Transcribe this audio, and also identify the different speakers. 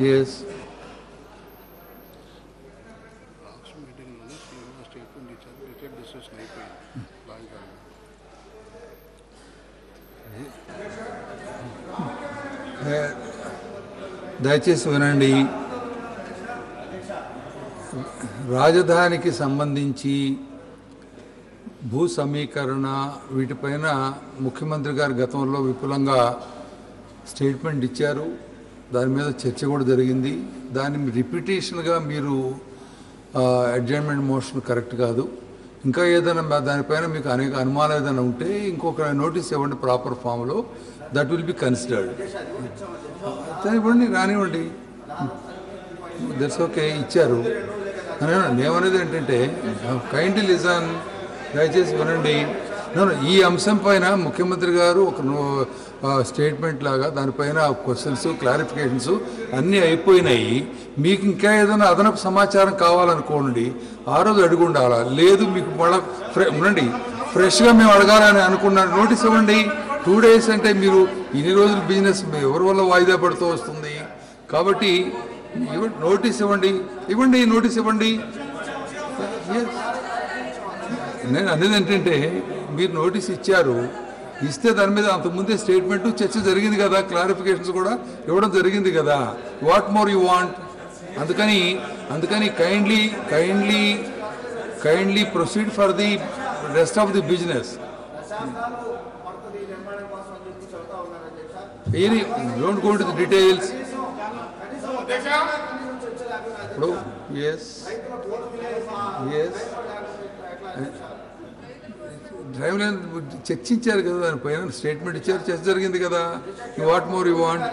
Speaker 1: Yes దయచేసి వినండి. రాజధానికి సంబంధించి భూ సమీకరణ వీటిపైన ముఖ్యమంత్రి గారు గతంలో విపులంగా స్టేట్మెంట్ ఇచ్చారు. దాని మీద చర్చ కూడా జరిగింది. దాని రిపిటేషన్గా మీరు అడ్జర్న్మెంట్ మోషన్ కరెక్ట్ కాదు. ఇంకా ఏదైనా దానిపైన మీకు అనేక అనుమానాలు ఏదైనా ఉంటే ఇంకొక నోటీస్ ఇవ్వండి ప్రాపర్ ఫామ్లో. That will be considered. ఇవ్వండి, రానివ్వండి, దట్స్ ఓకే. ఇచ్చారు ఏమనేది ఏంటంటే కైండ్లీ లిజన్, దయచేసి వినండి. ఈ అంశం పైన ముఖ్యమంత్రి గారు ఒక స్టేట్మెంట్ లాగా దానిపైన క్వశ్చన్స్ క్లారిఫికేషన్స్ అన్నీ అయిపోయినాయి. మీకు ఇంకా ఏదైనా అదనపు సమాచారం కావాలనుకోండి, ఆ రోజు అడిగి ఉండాలా. లేదు మీకు మళ్ళీ ఉండండి, ఫ్రెష్గా మేము అడగాలని అనుకున్నాను, నోటీస్ ఇవ్వండి. 2 days అంటే మీరు ఇన్ని రోజులు బిజినెస్ ఎవరి వల్ల వాయిదా పడుతూ వస్తుంది. కాబట్టి నోటీస్ ఇవ్వండి, నోటీస్ ఇవ్వండి. నేను అనేది ఏంటంటే మీరు నోటీస్ ఇచ్చారు, ఇస్తే దాని మీద అంతకుముందే స్టేట్మెంటు చర్చ జరిగింది కదా, క్లారిఫికేషన్స్ కూడా ఇవ్వడం జరిగింది కదా. What more you want? అందుకని kindly proceed for the rest of the business. Don't go to the details. ఇప్పుడు ఎస్ డ్రైవ్ లైన్ చర్చించారు కదా, దానిపైన స్టేట్మెంట్ ఇచ్చారు, చర్చ జరిగింది కదా. What more you want?